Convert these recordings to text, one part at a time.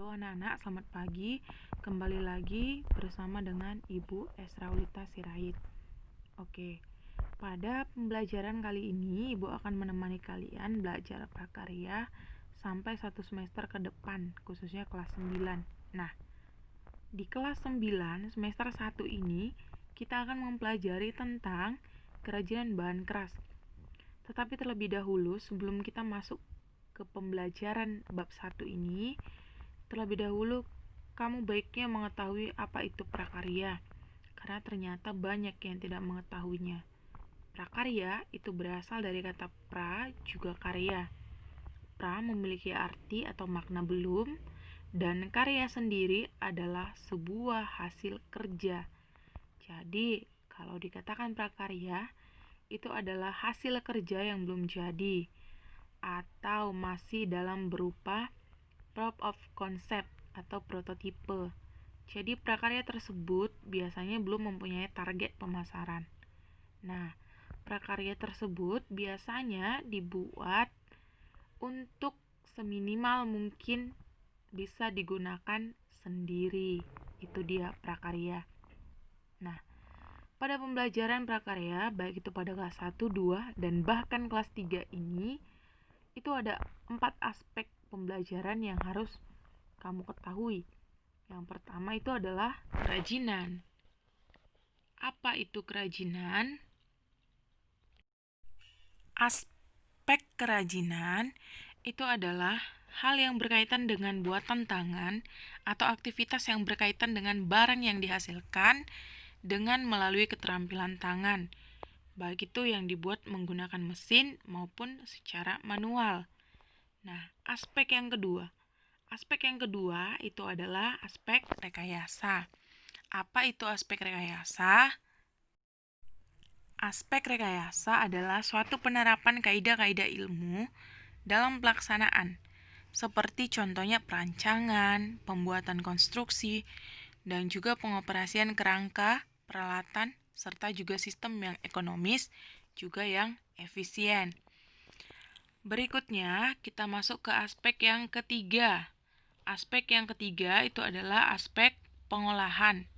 Halo anak-anak, selamat pagi. Kembali lagi bersama dengan Ibu Esraulita Sirait. Oke, pada pembelajaran kali ini Ibu akan menemani kalian belajar prakarya sampai 1 semester ke depan, khususnya kelas 9. Nah, di kelas 9 semester 1 ini kita akan mempelajari tentang kerajinan bahan keras. Tetapi terlebih dahulu, sebelum kita masuk ke pembelajaran bab 1 ini, terlebih dahulu, kamu baiknya mengetahui apa itu prakarya, karena ternyata banyak yang tidak mengetahuinya. Prakarya itu berasal dari kata pra juga karya. Pra memiliki arti atau makna belum, dan karya sendiri adalah sebuah hasil kerja. Jadi, kalau dikatakan prakarya, itu adalah hasil kerja yang belum jadi, atau masih dalam berupa proof of concept atau prototipe. Jadi prakarya tersebut biasanya belum mempunyai target pemasaran. Nah, prakarya tersebut biasanya dibuat untuk seminimal mungkin bisa digunakan sendiri. Itu dia prakarya. Nah, pada pembelajaran prakarya, baik itu pada kelas 1, 2, dan bahkan kelas 3 ini, itu ada 4 aspek pembelajaran yang harus kamu ketahui. Yang pertama itu adalah kerajinan. Apa itu kerajinan? Aspek kerajinan itu adalah hal yang berkaitan dengan buatan tangan atau aktivitas yang berkaitan dengan barang yang dihasilkan dengan melalui keterampilan tangan, baik itu yang dibuat menggunakan mesin maupun secara manual. Nah, aspek yang kedua itu adalah aspek rekayasa. Apa itu aspek rekayasa? Aspek rekayasa adalah suatu penerapan kaidah-kaidah ilmu dalam pelaksanaan, seperti contohnya perancangan, pembuatan konstruksi, dan juga pengoperasian kerangka, peralatan, serta juga sistem yang ekonomis, juga yang efisien. Berikutnya, kita masuk ke aspek yang ketiga. Aspek yang ketiga itu adalah aspek pengolahan.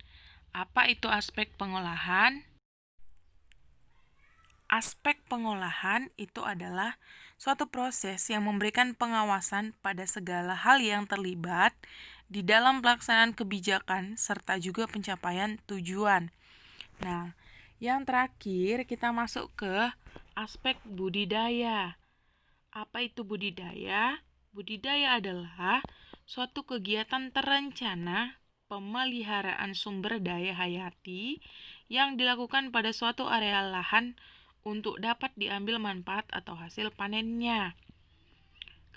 Apa itu aspek pengolahan? Aspek pengolahan itu adalah suatu proses yang memberikan pengawasan pada segala hal yang terlibat di dalam pelaksanaan kebijakan serta juga pencapaian tujuan. Nah, yang terakhir kita masuk ke aspek budidaya. Apa itu budidaya? Budidaya adalah suatu kegiatan terencana pemeliharaan sumber daya hayati yang dilakukan pada suatu area lahan untuk dapat diambil manfaat atau hasil panennya.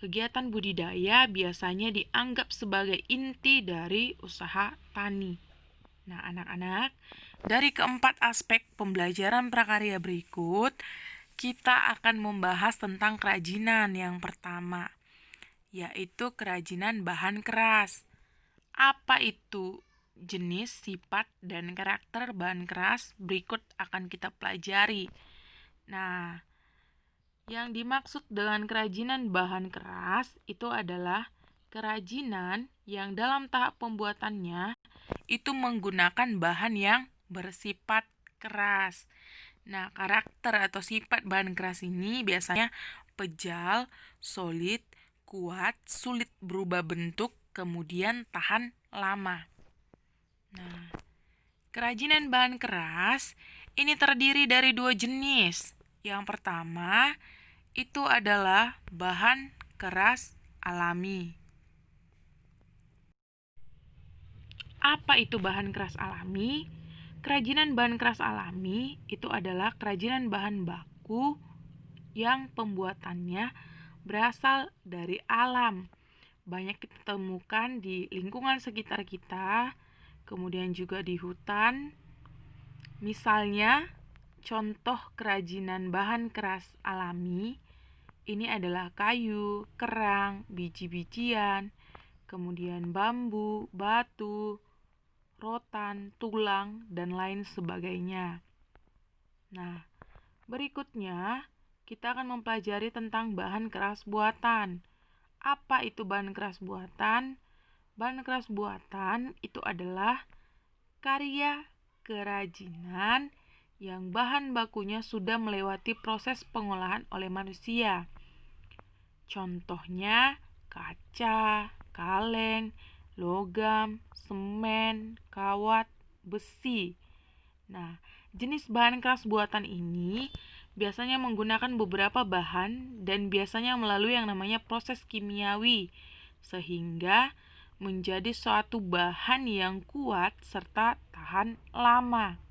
Kegiatan budidaya biasanya dianggap sebagai inti dari usaha tani. Nah, anak-anak, dari keempat aspek pembelajaran prakarya berikut, kita akan membahas tentang kerajinan yang pertama, yaitu kerajinan bahan keras. Apa itu jenis, sifat, dan karakter bahan keras berikut akan kita pelajari. Nah, yang dimaksud dengan kerajinan bahan keras itu adalah kerajinan yang dalam tahap pembuatannya itu menggunakan bahan yang bersifat keras. Nah, karakter atau sifat bahan keras ini biasanya pejal, solid, kuat, sulit berubah bentuk, kemudian tahan lama. Nah, kerajinan bahan keras ini terdiri dari 2 jenis. Yang pertama, itu adalah bahan keras alami. Apa itu bahan keras alami? Kerajinan bahan keras alami itu adalah kerajinan bahan baku yang pembuatannya berasal dari alam. Banyak kita temukan di lingkungan sekitar kita, kemudian juga di hutan. Misalnya, contoh kerajinan bahan keras alami ini adalah kayu, kerang, biji-bijian, kemudian bambu, batu, rotan, tulang, dan lain sebagainya. Nah, berikutnya kita akan mempelajari tentang bahan keras buatan. Apa itu bahan keras buatan? Bahan keras buatan itu adalah karya kerajinan yang bahan bakunya sudah melewati proses pengolahan oleh manusia. Contohnya kaca, kaleng, logam, semen, kawat, besi. Nah, jenis bahan keras buatan ini biasanya menggunakan beberapa bahan dan biasanya melalui yang namanya proses kimiawi, sehingga menjadi suatu bahan yang kuat serta tahan lama.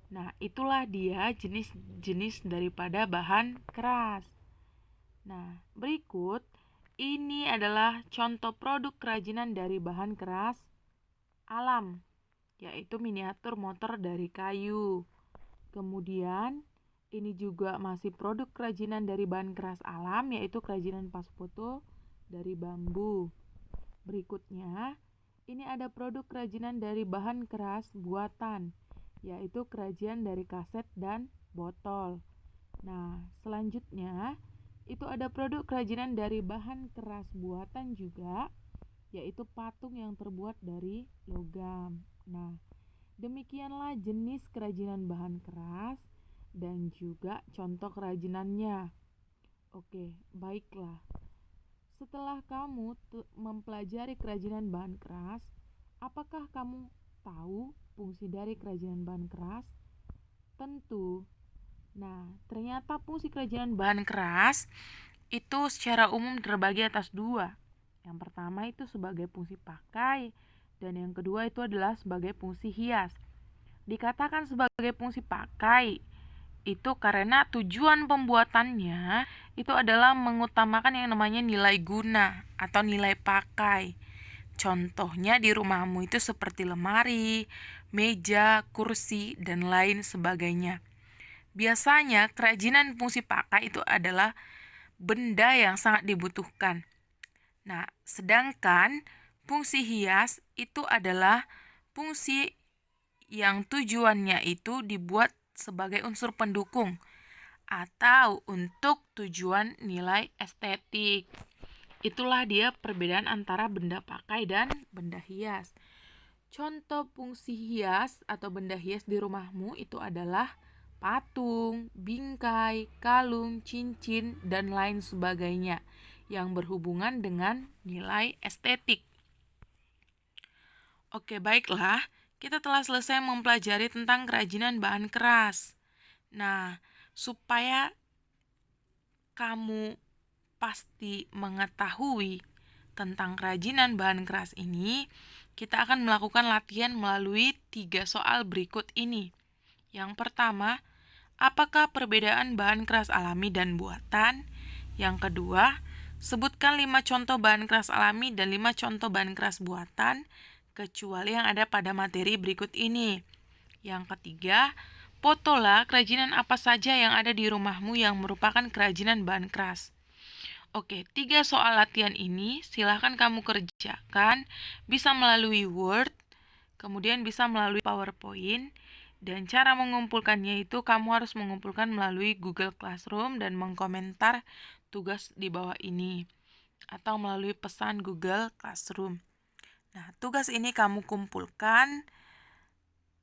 Nah, itulah dia jenis-jenis daripada bahan keras. Nah, berikut ini adalah contoh produk kerajinan dari bahan keras alam, yaitu miniatur motor dari kayu. Kemudian, ini juga masih produk kerajinan dari bahan keras alam, yaitu kerajinan pas foto dari bambu. Berikutnya, ini ada produk kerajinan dari bahan keras buatan, yaitu kerajinan dari kaset dan botol. Nah, selanjutnya, itu ada produk kerajinan dari bahan keras buatan juga, yaitu patung yang terbuat dari logam. Nah, demikianlah jenis kerajinan bahan keras dan juga contoh kerajinannya. Oke, baiklah. Setelah kamu mempelajari kerajinan bahan keras, apakah kamu tahu fungsi dari kerajinan bahan keras? Tentu. Nah, ternyata fungsi kerajinan bahan keras itu secara umum terbagi atas dua. Yang pertama itu sebagai fungsi pakai, dan yang kedua itu adalah sebagai fungsi hias. Dikatakan sebagai fungsi pakai itu karena tujuan pembuatannya itu adalah mengutamakan yang namanya nilai guna atau nilai pakai. Contohnya di rumahmu itu seperti lemari, meja, kursi, dan lain sebagainya. Biasanya kerajinan fungsi pakai itu adalah benda yang sangat dibutuhkan. Nah, sedangkan fungsi hias itu adalah fungsi yang tujuannya itu dibuat sebagai unsur pendukung atau untuk tujuan nilai estetik. Itulah dia perbedaan antara benda pakai dan benda hias. Contoh fungsi hias atau benda hias di rumahmu itu adalah patung, bingkai, kalung, cincin, dan lain sebagainya yang berhubungan dengan nilai estetik. Oke, baiklah. Kita telah selesai mempelajari tentang kerajinan bahan keras. Nah, supaya kamu pasti mengetahui tentang kerajinan bahan keras ini, kita akan melakukan latihan melalui 3 soal berikut ini. Yang pertama, apakah perbedaan bahan keras alami dan buatan? Yang kedua, sebutkan 5 contoh bahan keras alami dan 5 contoh bahan keras buatan, kecuali yang ada pada materi berikut ini. Yang ketiga, fotolah kerajinan apa saja yang ada di rumahmu yang merupakan kerajinan bahan keras. Oke, 3 soal latihan ini silahkan kamu kerjakan, bisa melalui Word, kemudian bisa melalui PowerPoint, dan cara mengumpulkannya itu kamu harus mengumpulkan melalui Google Classroom dan mengkomentar tugas di bawah ini, atau melalui pesan Google Classroom. Nah, tugas ini kamu kumpulkan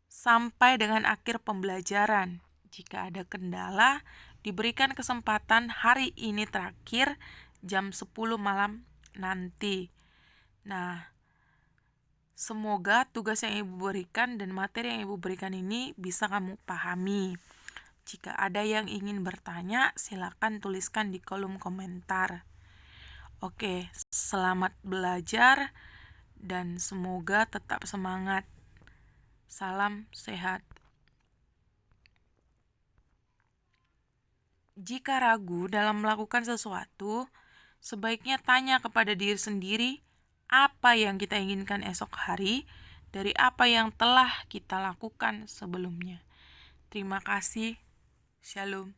sampai dengan akhir pembelajaran. Jika ada kendala, diberikan kesempatan hari ini terakhir jam 10 malam nanti. Nah, semoga tugas yang Ibu berikan dan materi yang Ibu berikan ini bisa kamu pahami. Jika ada yang ingin bertanya, silakan tuliskan di kolom komentar. Oke, selamat belajar dan semoga tetap semangat. Salam sehat. Jika ragu dalam melakukan sesuatu, sebaiknya tanya kepada diri sendiri apa yang kita inginkan esok hari dari apa yang telah kita lakukan sebelumnya. Terima kasih. Shalom.